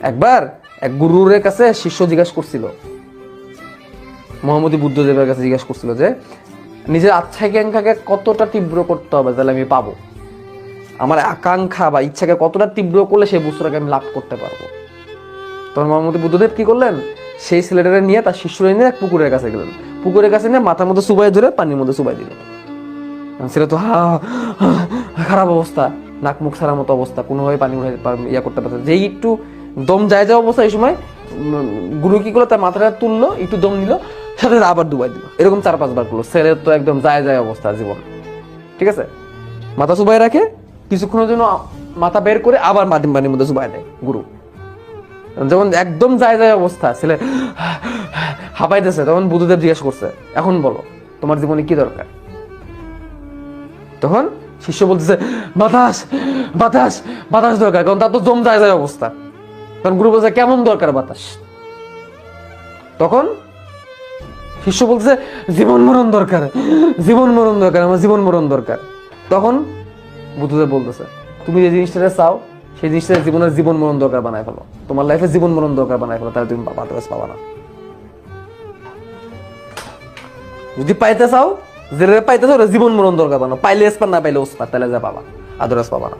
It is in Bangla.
একবার এক গুরুর কাছে শিষ্য জিজ্ঞাসা করছিল, মহামতি বুদ্ধদেবের কাছে জিজ্ঞাসা করছিল যে নিজের আকাঙ্ক্ষাকে কতটা তীব্র করতে হবে তাহলে আমি পাবো, আমার আকাঙ্ক্ষা বা ইচ্ছাকে কতটা তীব্র করলে সেই বস্তুটাকে আমি লাভ করতে পারবো। তখন মহামতি বুদ্ধদেব কি করলেন, সেই ছেলেটাকে নিয়ে তার শিষ্যরা নিয়ে এক পুকুরের কাছে গেলেন, পুকুরের কাছে নিয়ে মাথার মধ্যে চুবাই ধরে পানির মধ্যে চুবাই দিল। ছেলে তো খারাপ অবস্থা, নাক মুখ ছাড়ার মতো অবস্থা, কোনোভাবে পানি ইয়া করতে পারছে, যেই একটু দম যায় যাওয়া অবস্থা, এই সময় গুরু কি করলো, তার মাথাটা তুললো, একটু দম নিল, সাথে আবার ডুবাই দিল। এরকম 4-5 বার করলো। ছেলের তো একদম যায় অবস্থা জীবন, ঠিক আছে। মাথা চুবাই রাখে, কিছুক্ষণের জন্য মাথা বের করে আবার পানির মধ্যে চুবাই দেয় গুরু। যখন একদম যায় অবস্থা, ছেলে হাঁপাইতেছে, তখন বুদ্ধদেব জিজ্ঞেস করছে, এখন বলো তোমার জীবনে কি দরকার? তখন শিষ্য বলতেছে বাতাস বাতাস বাতাস দরকার, কারণ তার তো দম যায় অবস্থা। তখন গুরু বলছে কেমন দরকার বাতাস? তখন শিষ্য বলতেছে জীবন মরণ দরকার, জীবন মরণ দরকার, আমার জীবন মরণ দরকার। তখন বুদ্ধদেব বলতেছে তুমি যে জিনিসটা চাও সেই জিনিসটা জীবনের জীবন মরণ দরকার বানায় ফেলো, তোমার লাইফে জীবন মরণ দরকার বানায় ফেলো, তাহলে তুমি বাতাস পাবা না। যদি পাইতে চাও, যেটা পাইতে চাও জীবন মরণ দরকার বানাও, পাইলে এসপার না পাইলে ওসপার, তাহলে যা পাবা, আদরাস পাবা না।